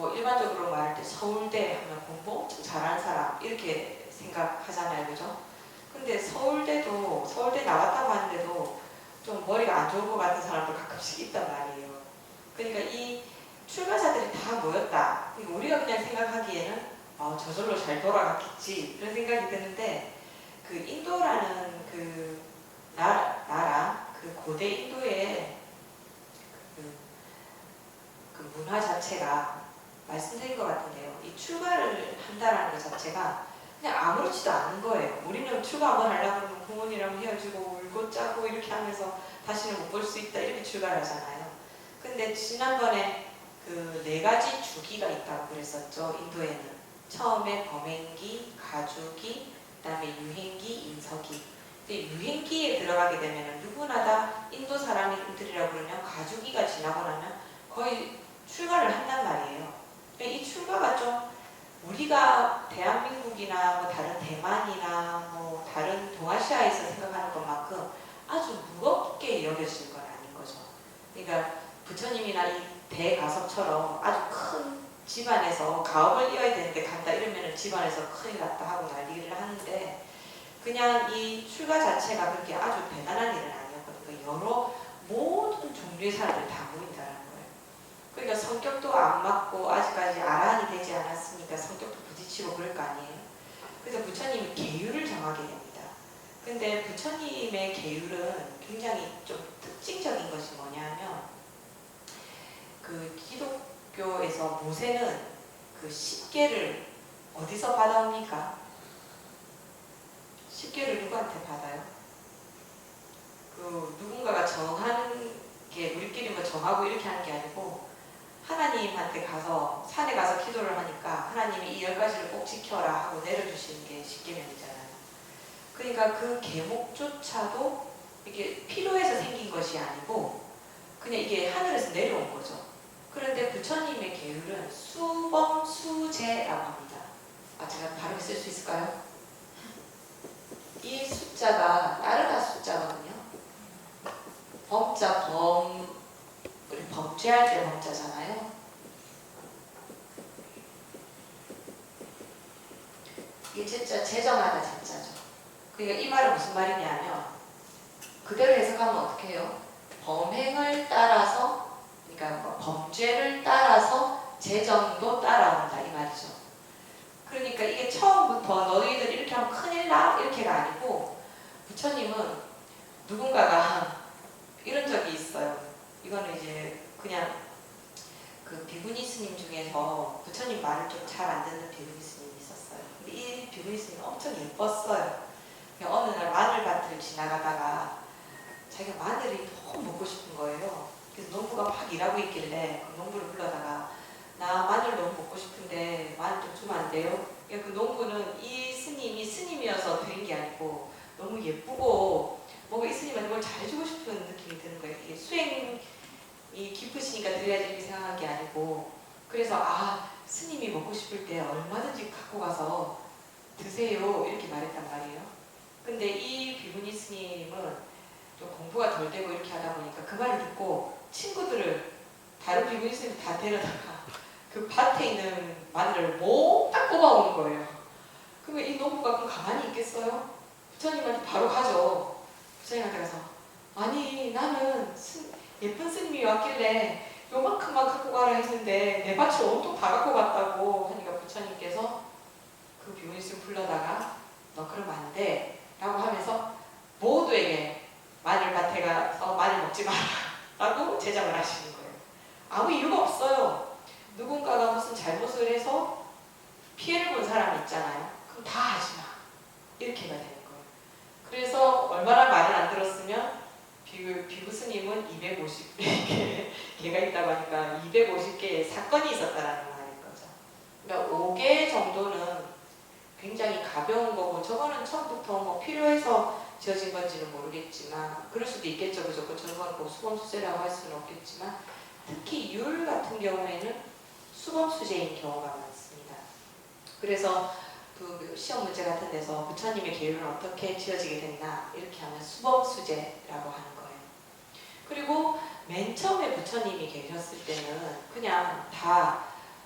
뭐 일반적으로 말할 때 서울대 하면 공부 엄청 잘하는 사람 이렇게 생각하잖아요, 그죠? 근데 서울대 나왔다고 하는데도 좀 머리가 안 좋은 것 같은 사람도 가끔씩 있단 말이에요. 그러니까 이 출가자들이 다 모였다. 그러니까 우리가 그냥 생각하기에는 저절로 잘 돌아갔겠지 그런 생각이 드는데, 그 인도라는 그 나라, 그 고대 인도의 그, 그 문화 자체가 말씀드린 것 같은데요. 이 출가를 한다라는 것 자체가 그냥 아무렇지도 않은 거예요. 우리는 출가 한번 하려고 하면 부모님이랑 헤어지고 울고 짜고 이렇게 하면서 다시는 못 볼 수 있다 이렇게 출가를 하잖아요. 근데 지난번에 그 4가지 주기가 있다고 그랬었죠. 인도에는 처음에 범행기, 가주기, 그 다음에 유행기, 인서기. 근데 유행기에 들어가게 되면 누구나 다 인도 사람들이라고 그러면 가주기가 지나고 나면 거의 출가를 한단 말이에요. 이 출가가 좀 우리가 대한민국이나 뭐 다른 대만이나 뭐 다른 동아시아에서 생각하는 것만큼 아주 무겁게 여겨지는 건 아닌 거죠. 그러니까 부처님이나 이 대가섭처럼 아주 큰 집안에서 가업을 이어야 되는데 간다 이러면 집안에서 큰일 났다 하고 난리를 하는데, 그냥 이 출가 자체가 그렇게 아주 대단한 일은 아니었거든요. 여러 모든 종류의 사람들이 다 모인다는 거예요. 그러니까 성격도 안 맞고 아직까지 아란이 되지 않았으니까 성격도 부딪히고 그럴 거 아니에요. 그래서 부처님이 계율을 정하게 됩니다. 근데 부처님의 계율은 굉장히 좀 특징적인 것이 뭐냐면, 그 기독교에서 모세는 그 10계를 어디서 받아옵니까? 10계를 누구한테 받아요? 그 누군가가 정하는 게, 우리끼리 뭐 정하고 이렇게 하는 게 아니고 하나님한테 가서 산에 가서 기도를 하니까 하나님이 이 10가지를 꼭 지켜라 하고 내려주시는 게 10계명이잖아요. 그러니까 그 계목조차도 이게 필요해서 생긴 것이 아니고 그냥 이게 하늘에서 내려온 거죠. 그런데 부처님의 계율은 수범수제라고 합니다. 제가 바로 쓸 수 있을까요? 이 숫자가 따르다 숫자거든요. 범자 우리 범죄할 때 범자잖아요. 이게 진짜 제정하다 진짜죠. 그러니까 이 말은 무슨 말이냐면, 그대로 해석하면 어떻게 해요? 범행을 따라서, 그러니까 뭐 범죄를 따라서 제정도 따라온다 이 말이죠. 그러니까 이게 처음부터 너희들 이렇게 하면 큰일 나 이렇게가 아니고, 부처님은 누군가가 이런 적이 있어요. 이거는 이제 그냥 그 비구니 스님 중에서 부처님 말을 좀 잘 안 듣는 비구니 스님이 있었어요. 근데 이 비구니 스님은 엄청 예뻤어요. 어느 날 마늘밭을 지나가다가 자기가 마늘이 너무 먹고 싶은 거예요. 그래서 농부가 막 일하고 있길래 그 농부를 불러다가 나 마늘 너무 먹고 싶은데 마늘 좀 주면 안 돼요? 그 농부는 이 스님이 스님이어서 된 게 아니고 너무 예쁘고 뭔가 이 스님한테 뭘 잘해주고 싶은 느낌이 드는 거예요. 이게 수행이 깊으시니까 드려야지 이렇게 생각한 게 아니고, 그래서 스님이 먹고 싶을 때 얼마든지 갖고 가서 드세요 이렇게 말했단 말이에요. 근데 이 비구니 스님은 좀 공부가 덜 되고 이렇게 하다 보니까 그 말을 듣고 친구들을, 다른 비구니 스님 다 데려다가 그 밭에 있는 마늘을 몽땅 뽑아오는 거예요. 그러면 이 농부가 그럼 가만히 있겠어요? 부처님한테 바로 가죠. 부처님한테 가서 아니 나는 예쁜 스님이 왔길래 요만큼만 갖고 가라 했는데 내 밭을 온통 다 갖고 갔다고 하니까 부처님께서 그 비구니 스님 불러다가 너 그러면 안 돼 라고 하면서 모두에게 마늘밭에 가서 마늘 먹지 마라 라고 제정을 하시는 거예요. 아무 이유가 없어요. 누군가가 무슨 잘못을 해서 피해를 본 사람이 있잖아요. 그럼 다 하지 마 이렇게가 되는 거예요. 그래서 얼마나 말을 안 들었으면 비구 스님은 250개가 있다고 하니까 250개의 사건이 있었다라는 말인 거죠. 그러니까 5개 정도는 굉장히 가벼운 거고, 저거는 처음부터 뭐 필요해서 지어진 건지는 모르겠지만 그럴 수도 있겠죠. 그죠? 저건 꼭 수범수제라고 할 수는 없겠지만, 특히 율 같은 경우에는 수범수제인 경우가 많습니다. 그래서 그 시험 문제 같은 데서 부처님의 계율은 어떻게 지어지게 됐나 이렇게 하면 수범수제라고 하는 거예요. 그리고 맨 처음에 부처님이 계셨을 때는 그냥 다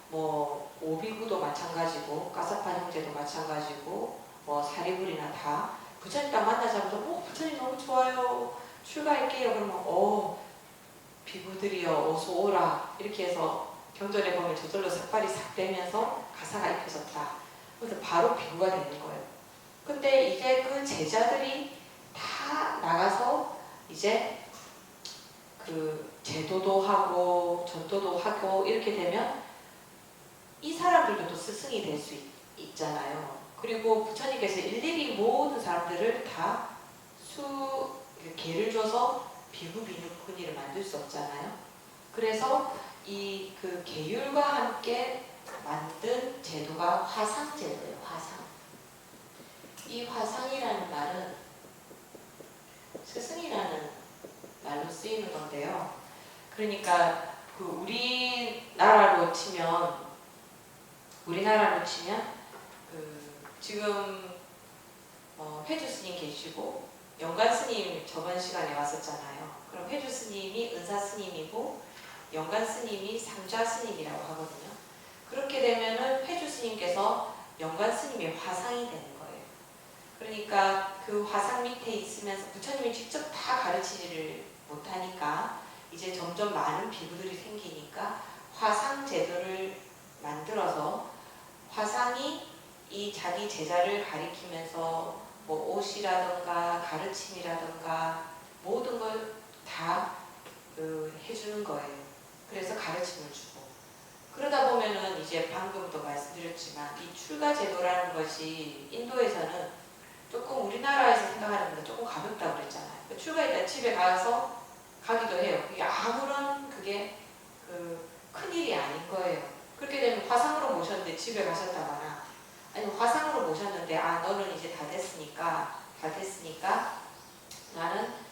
뭐 오비구도 마찬가지고 까사파 형제도 마찬가지고 뭐 사리불이나 다 부처님 딱 만나자마자 부처님 너무 좋아요 출가할게요 그러면 비구들이여 어서 오라 이렇게 해서 경전에 보면 저절로 삭발이 싹 되면서 가사가 입혀졌다. 그래서 바로 비구가 되는 거예요. 근데 이제 그 제자들이 다 나가서 이제 그 제도도 하고 전도도 하고 이렇게 되면 이 사람들도 또 스승이 될 수 있잖아요. 그리고 부처님께서 일일이 모든 사람들을 다 개를 줘서 비구 비구니를 만들 수 없잖아요. 그래서 이 그 계율과 함께 만든 제도가 화상제도예요. 화상. 이 화상이라는 말은 스승이라는 말로 쓰이는 건데요. 그러니까 그 우리나라로 치면 그 지금 회주 스님 계시고 영관 스님 저번 시간에 왔었잖아요. 그럼 회주 스님이 은사 스님이고 영관 스님이 상좌 스님이라고 하거든요. 그렇게 되면은 회주 스님께서 영관 스님의 화상이 되는 거예요. 그러니까 그 화상 밑에 있으면서 부처님이 직접 다 가르치지를 못하니까 이제 점점 많은 비구들이 생기니까 화상 제도를 만들어서 화상이 이 자기 제자를 가리키면서 뭐 옷이라던가 가르침이라던가 모든 걸 다 해주는 거예요. 그래서 가르침을 주고 그러다 보면은 이제 방금도 말씀드렸지만 이 출가 제도라는 것이 인도에서는 조금 우리나라에서 생각하는 것보다 조금 가볍다고 그랬잖아요. 출가했다 집에 가서 가기도 해요. 그게 아무런 그게 큰일이 아닌 거예요. 그렇게 되면 화상으로 모셨는데 집에 가셨다거나 아니면 화상으로 모셨는데 너는 이제 다 됐으니까 나는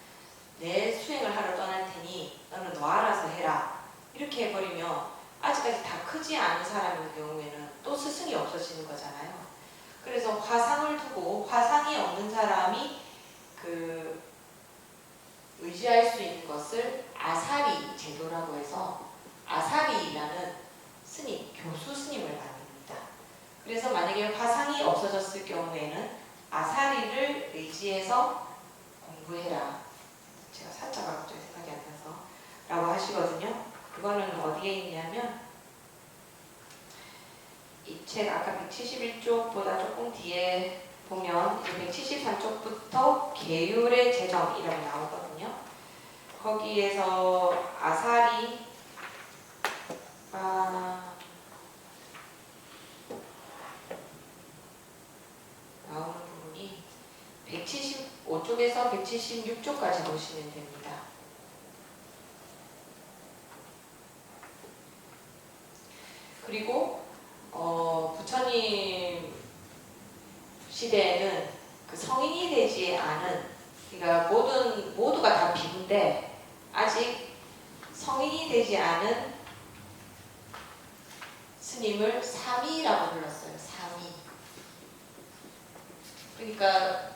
내 수행을 하러 떠날 테니 너는 너 알아서 해라 이렇게 해버리면 아직까지 다 크지 않은 사람인 경우에는 또 스승이 없어지는 거잖아요. 그래서 화상을 두고 화상이 없는 사람이 의지할 수 있는 것을 아사리 제도라고 해서 아사리라는 스님, 교수 스님을 만듭니다. 그래서 만약에 화상이 없어졌을 경우에는 아사리를 의지해서 공부해라. 제가 살짝 갑자기 생각이 안 나서 라고 하시거든요. 그거는 어디에 있냐면 이 책 아까 171쪽보다 조금 뒤에 보면 173쪽부터 계율의 재정이라고 나오거든요. 거기에서 아사리가 나오는 부분이 175쪽에서 176쪽까지 보시면 됩니다. 그리고 부처님 시대에는 그 성인이 되지 않은 그러니까 모두가 다 비구인데 아직 성인이 되지 않은 스님을 사미라고 불렀어요. 사미. 그러니까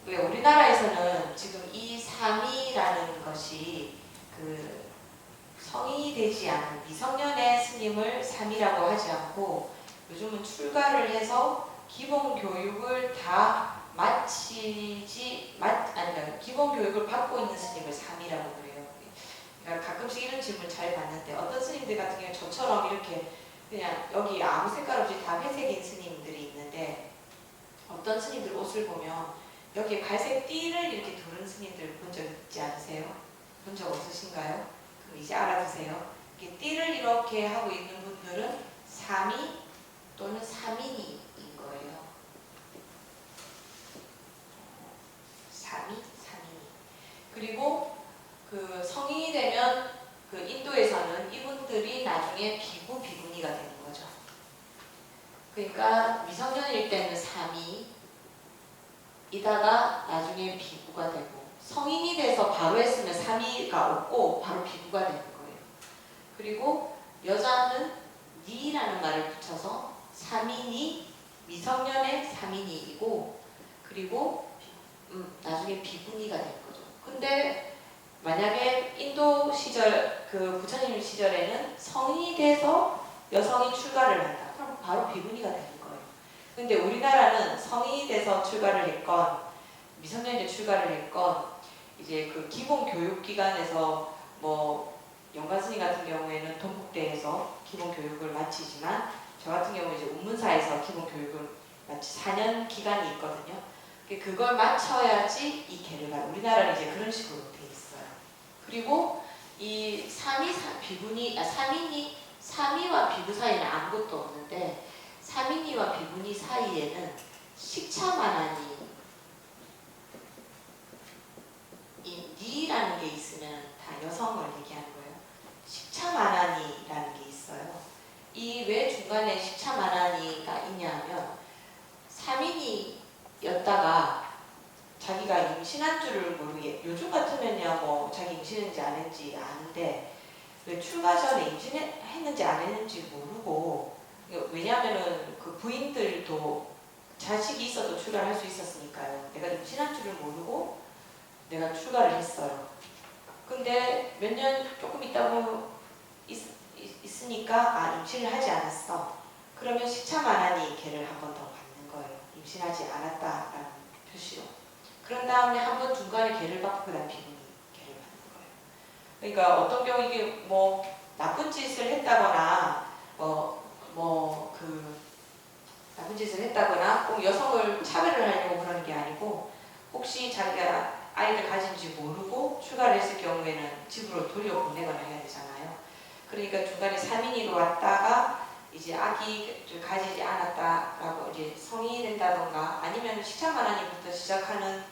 왜 우리나라에서는 지금 이 사미라는 것이 성인이 되지 않은 미성년의 스님을 사미라고 하지 않고 요즘은 출가를 해서 기본 교육을 다 아니 기본 교육을 받고 있는 스님을 사미라고 그래요. 그러니까 가끔씩 이런 질문 잘 받는데 어떤 스님들 같은 경우는 저처럼 이렇게 그냥 여기 아무 색깔 없이 다 회색인 스님들이 있는데 어떤 스님들 옷을 보면 여기에 갈색 띠를 이렇게 두른 스님들 본 적 있지 않으세요? 본 적 없으신가요? 그럼 이제 알아두세요. 이렇게 띠를 이렇게 하고 있는 분들은 사미 또는 사민이인 거예요. 사민이. 그리고 성인이 되면 인도에서는 이분들이 나중에 비구니가 되는 거죠. 그러니까 미성년일 때는 사미이다가 나중에 비구가 되고 성인이 돼서 바로 했으면 사미가 없고 바로 비구가 되는 거예요. 그리고 여자는 니라는 말을 붙여서 사민이 미성년의 사민이이고 그리고 나중에 비구니가 된 거죠. 근데 만약에 인도 시절 부처님 시절에는 성인이 돼서 여성이 출가를 한다. 그럼 바로 비문이가 되는 거예요. 근데 우리나라는 성인이 돼서 출가를 했건 미성년자 출가를 했건 이제 그 기본 교육기관에서 뭐 연관스님 같은 경우에는 동국대에서 기본 교육을 마치지만 저 같은 경우 이제 운문사에서 기본 교육을 마치 4년 기간이 있거든요. 그걸 마쳐야지 이 계를 가요. 우리나라는 이제 그런 식으로 돼 있어요. 그리고 이 삼인이와 비부 사이에는 아무것도 없는데 삼인이와 비분이 사이에는 식차만한이 이 니라는 게 있으면 다 여성을 얘기하는 거예요. 식차만한이라는 게 있어요. 이 왜 중간에 식차만한이가 있냐면 삼인이였다가 자기가 임신한 줄을 모르게 요즘 같으면요 뭐 자기 임신했는지 안 했는지 아는데 왜 출가 전에 임신했는지 안 했는지 모르고 왜냐하면은 그 부인들도 자식이 있어도 출가를 할 수 있었으니까요. 내가 임신한 줄을 모르고 내가 출가를 했어요. 근데 몇 년 조금 있다고 있으니까 임신을 하지 않았어. 그러면 식차만한이 걔를 한 번 더 받는 거예요. 임신하지 않았다라는 표시로. 그런 다음에 한 번 중간에 걔를 받고 그다음 비문이 걔를 받는 거예요. 그러니까 어떤 경우 이게 뭐 나쁜 짓을 했다거나 나쁜 짓을 했다거나 꼭 여성을 차별을 하려고 그러는 게 아니고 혹시 자기가 아이를 가진지 모르고 출가를 했을 경우에는 집으로 돌려보내거나 해야 되잖아요. 그러니까 중간에 3인으로 왔다가 이제 아기를 가지지 않았다라고 이제 성인이 된다던가 아니면 식차만한이부터 시작하는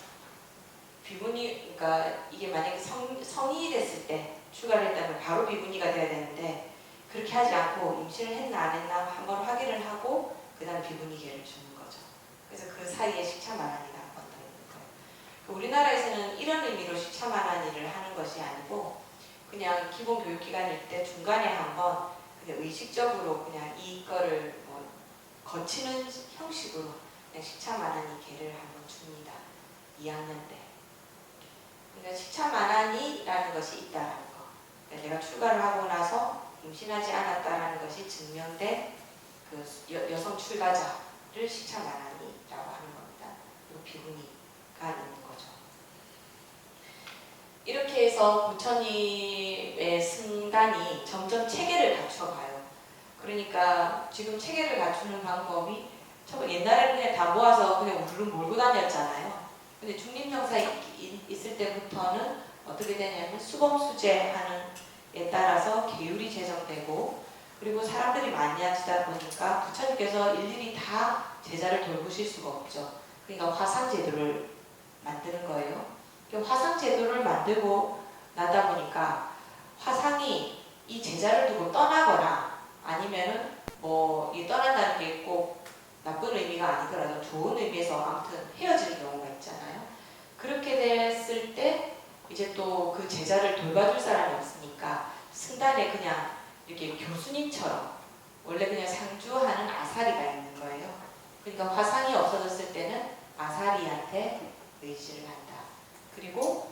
비문이 그러니까 이게 만약에 성인이 됐을 때 출가를 했다면 바로 비문이가 돼야 되는데 그렇게 하지 않고 임신을 했나 안 했나 한번 확인을 하고 그 다음 비문이 걔를 주는 거죠. 그래서 그 사이에 식차만한이가 한 번 더 있는 거예요. 우리나라에서는 이런 의미로 식차만한이를 하는 것이 아니고 그냥 기본 교육기간일 때 중간에 한번 그냥 의식적으로 그냥 이거를 뭐 거치는 형식으로 그냥 식차만한이 걔를 한번 줍니다. 2학년 때. 그러니까 식차만한이라는 것이 있다라는 거. 그러니까 내가 출가를 하고 나서 임신하지 않았다라는 것이 증명된 그 여성 출가자를 식차만한이라고 하는 겁니다. 그리고 비문이가 있는 거죠. 이렇게 해서 부처님의 승단이 점점 체계를 갖춰가요. 그러니까 지금 체계를 갖추는 방법이 옛날에는 그냥 다 모아서 그냥 우르르 몰고 다녔잖아요. 근데 중림정사에 있을 때부터는 어떻게 되냐면 수범수재하는 에 따라서 계율이 제정되고 그리고 사람들이 많이 하시다 보니까 부처님께서 일일이 다 제자를 돌보실 수가 없죠. 그러니까 화상제도를 만드는 거예요. 화상제도를 만들고 나다 보니까 화상이 이 제자를 두고 떠나거나 아니면은 뭐 이 떠난다는 게 꼭 나쁜 의미가 아니더라도 좋은 의미에서 아무튼 헤어지는 경우가 있잖아요. 그렇게 됐을 때 이제 또 그 제자를 돌봐줄 사람이 없으니까 승단에 그냥 이렇게 교수님처럼 원래 그냥 상주하는 아사리가 있는 거예요. 그러니까 화상이 없어졌을 때는 아사리한테 의지를 한다. 그리고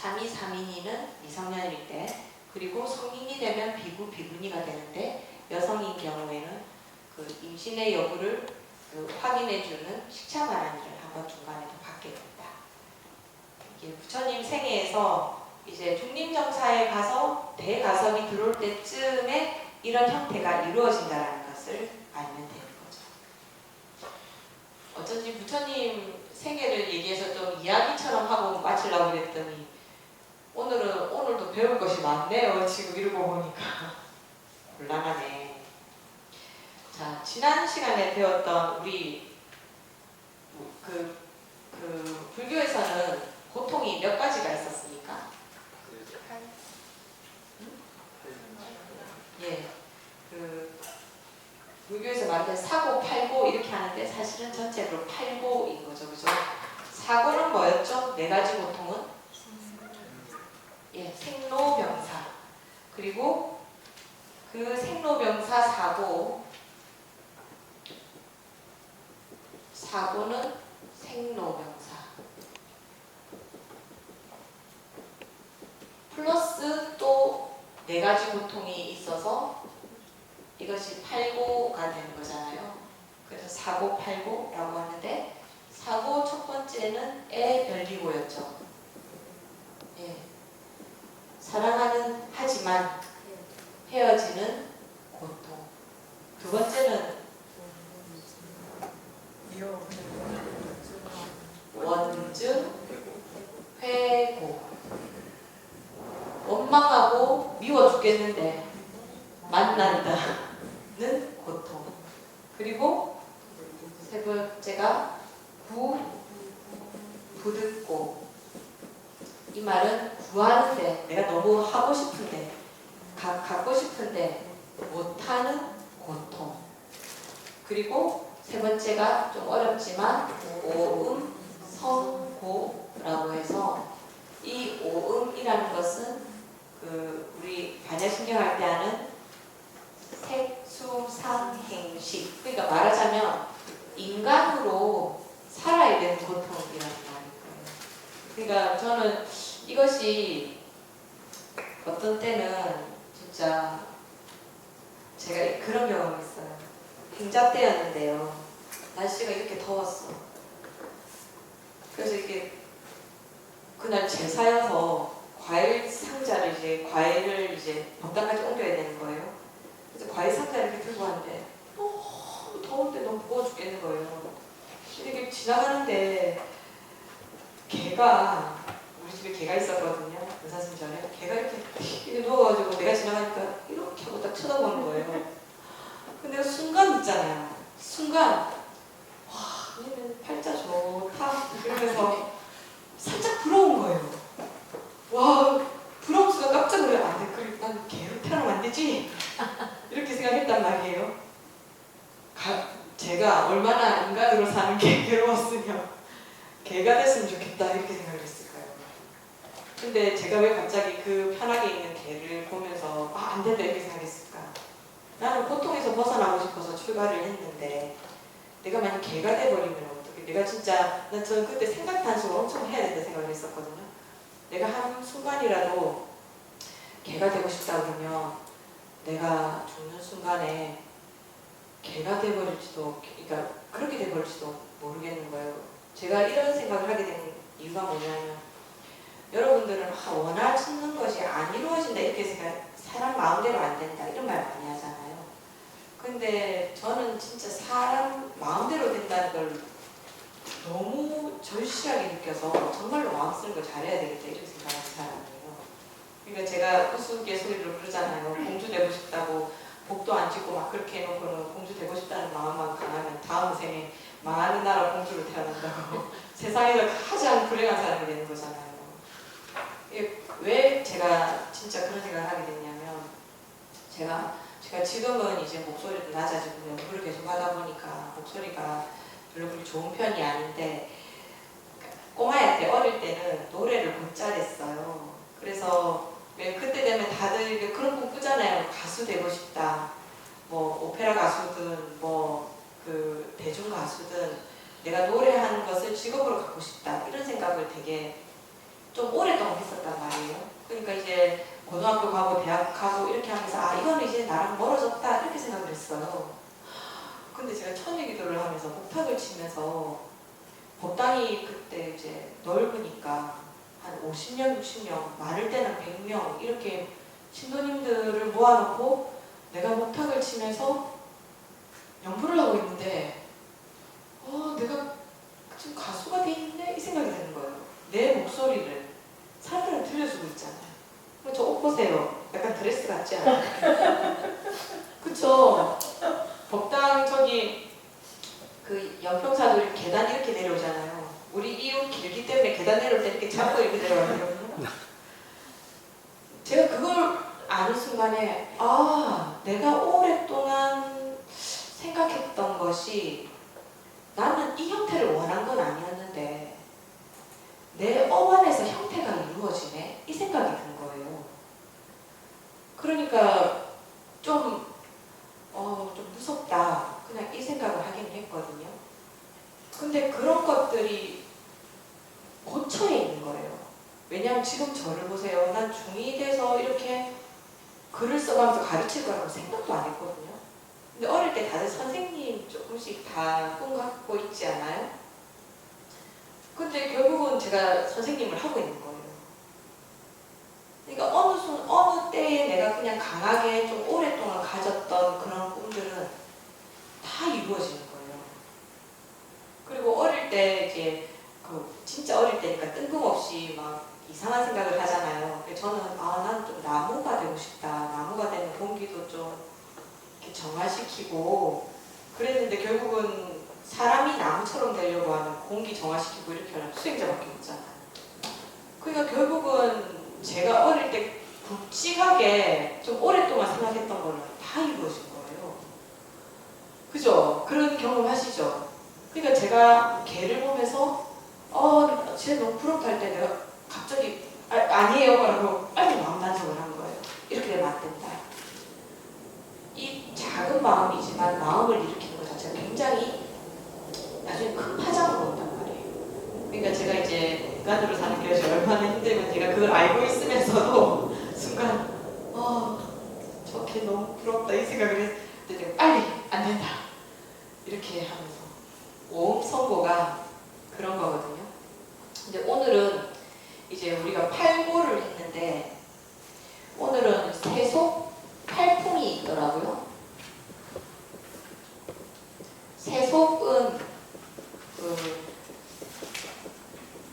3인이는 미성년일 때 그리고 성인이 되면 비군이가 되는데 여성인 경우에는 그 임신의 여부를 확인해주는 식차만한이를 한번 중간에 더 받게 된다. 이게 부처님 생애에서 이제 중림정사에 가서 대가섭이 들어올 때쯤에 이런 형태가 이루어진다는 것을 알면 되는 거죠. 어쩐지 부처님 생애를 얘기해서 좀 이야기처럼 하고 마치려고 그랬더니 오늘도 배울 것이 많네요. 지금 이러고 보니까 곤란하네. 자, 지난 시간에 배웠던 우리 불교에서는 고통이 몇 가지가 있었습니까? 예, 불교에서 말하는 사고, 팔고 이렇게 하는데 사실은 전체로 팔고인 거죠, 그죠? 사고는 뭐였죠? 네 가지 고통은 예, 생로병사. 그리고 그 생로병사 사고는 생로병사. 플러스 또 네 가지 고통이 있어서 이것이 팔고가 되는 거잖아요. 그래서 사고 팔고라고 하는데 사고 첫 번째는 애 별리고였죠. 예. 사랑하는 하지만 헤어지는 고통. 두 번째는 원증 회고. 원망하고 미워 죽겠는데 만난다는 고통. 그리고 세 번째가 부듣고. 이 말은 구하는데 내가 너무 하고 싶은데 갖고 싶은데 못하는 고통. 그리고 세 번째가 좀 어렵지만 오음 성고라고 해서 이 오음이라는 것은 우리 반야신경 할 때 하는 색수상행식. 그러니까 말하자면 인간으로 살아야 되는 고통이라는 말일 거예요. 그러니까 저는 이것이 어떤 때는 진짜 제가 그런 경험이 있어요. 행자 때였는데요. 날씨가 이렇게 더웠어. 그래서 이렇게 그날 제사여서 과일 상자를 과일을 법당까지 옮겨야 되는 거예요. 그래서 과일 상자를 이렇게 들고 왔는데 너무 더운데 너무 무거워 죽겠는 거예요. 이렇게 지나가는데 개가, 우리 집에 개가 있었거든요. 은사순절에 개가 이렇게 누워가지고 내가 지나가니까 이렇게 하고 딱 쳐다보는 거예요. 근데 순간 있잖아요. 순간 와, 얘는 팔자 좋다 이러면서 살짝 부러운 거예요. 와, 부러운 순간 깜짝 놀라요. 안 돼, 그래, 난 개로 태어나면 안 되지? 이렇게 생각했단 말이에요. 제가 얼마나 인간으로 사는 게 괴로웠으면 개가 됐으면 좋겠다 이렇게 생각을 했을까요? 근데 제가 왜 갑자기 그 편하게 있는 개를 보면서 안 된다 이렇게 생각했을까? 나는 고통에서 벗어나고 싶어서 출가를 했는데 내가 만약 개가 돼버리면 어떡해? 내가 진짜, 저는 그때 생각 단속을 엄청 해야 된다 생각을 했었거든요. 내가 한 순간이라도 개가 되고 싶다 그러면 내가 죽는 순간에 개가 돼버릴지도, 그러니까 그렇게 돼버릴지도 모르겠는 거예요. 제가 이런 생각을 하게 된 이유가 뭐냐면, 여러분들은 원하는 것이 안 이루어진다 이렇게 생각, 사람 마음대로 안 된다 이런 말 많이 하잖아요. 근데 저는 진짜 사람 마음대로 된다는 걸 너무 절실하게 느껴서 정말로 마음 쓰는 걸 잘해야 되겠다 이렇게 생각하는 사람이에요. 그러니까 제가 우스갯소리로 그러잖아요. 공주 되고 싶다고 복도 안 짓고 막 그렇게 해놓고는 공주 되고 싶다는 마음만 강하면 다음 생에 많은 나라 공주로 태어난다고 세상에서 가장 불행한 사람이 되는 거잖아요. 왜 제가 진짜 그런 생각을 하게 됐냐면, 제가 지금은 이제 목소리도 낮아지고 연구를 계속 하다 보니까 목소리가 별로 그렇게 좋은 편이 아닌데, 꼬마일 때 어릴 때는 노래를 못 잘했어요. 그래서 왜 그때 되면 다들 그런 꿈 꾸잖아요. 가수 되고 싶다. 뭐 오페라 가수든 뭐 그 대중 가수든 내가 노래하는 것을 직업으로 갖고 싶다. 이런 생각을 되게 좀 오랫동안 했었단 말이에요. 그러니까 이제 고등학교 가고 대학 가고 이렇게 하면서 이거는 이제 나랑 멀어졌다 이렇게 생각을 했어요. 근데 제가 천주기도를 하면서 목탁을 치면서 법당이 그때 이제 넓으니까 한 50명, 60명, 많을 때는 100명 이렇게 신도님들을 모아놓고 내가 목탁을 치면서 연부를 하고 있는데 내가 지금 가수가 돼 있네? 이 생각이 드는 거예요. 내 목소리를 사람들은 들려주고 있잖아요. 저 옷 보세요. 약간 드레스 같지 않아요? 그쵸? 법당 저기 그 연평사도 계단 이렇게 내려오잖아요. 우리 이웃 길기 때문에 계단 내려올 때 이렇게 잡고 이렇게 내려가거든요. 제가 그걸 아는 순간에 내가 오랫동안 생각했던 것이 나는 이 형태를 원한 건 아니었는데 내 어안에서 형태가 이루어지네? 이 생각이 든 거예요. 그러니까 좀 무섭다. 그냥 이 생각을 하긴 했거든요. 근데 그런 것들이 고쳐에 있는 거예요. 왜냐하면 지금 저를 보세요. 난 중2 돼서 이렇게 글을 써가면서 가르칠 거라고 생각도 안 했거든요. 근데 어릴 때 다들 선생님 조금씩 다 꿈 갖고 있지 않아요? 근데 결국은 제가 선생님을 하고 있는 거예요. 그러니까 어느 때에 내가 그냥 강하게 좀 오랫동안 가졌던 그런 꿈들은 다 이루어지는 거예요. 그리고 어릴 때 이제 진짜 어릴 때니까 뜬금없이 막 이상한 생각을 하잖아요. 저는 나는 좀 나무가 되고 싶다. 나무가 되면 공기도 좀 이렇게 정화시키고 그랬는데 결국은 사람이 나무처럼 되려고 하면 공기 정화시키고 이렇게 하면 수행자밖에 없잖아요. 그러니까 결국은 제가 어릴 때 굵직하게 좀 오랫동안 생각했던 거는 다 이루어진 거예요. 그죠? 그런 경험 하시죠? 그러니까 제가 개를 보면서 쟤 너무 부럽다 할 때 내가 갑자기 아니에요 라고 빨리 마음 단속을 한 거예요. 이렇게 되면 안 된다. 이 작은 마음이지만 마음을 일으키는 것 자체가 굉장히 나중에 큰 파장을 온단 말이에요. 그러니까 제가 이제 인간으로 사는 게 얼마나 힘들면 제가 그걸 알고 있으면서도 순간 저 걔 너무 부럽다 이 생각을 했는데 내가 빨리 안 된다 이렇게 하면서 오음 선고가 그런 거거든요. 근데 오늘은 이제 우리가 팔고를 했는데 오늘은 세속 팔풍이 있더라고요. 세속은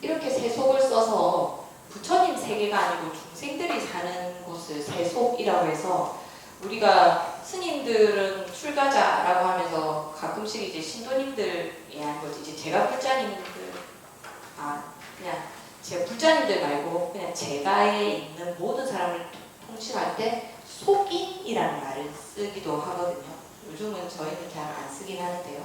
이렇게 세속을 써서 부처님 세계가 아니고 중생들이 사는 곳을 세속이라고 해서 우리가 스님들은 출가자라고 하면서 가끔씩 이제 신도님들 얘기하는 거지. 이제 제가 불자님들 그냥 제 불자님들 말고 그냥 제가에 있는 모든 사람을 통칭할 때 속인이라는 말을 쓰기도 하거든요. 요즘은 저희는 잘 안 쓰긴 하는데요.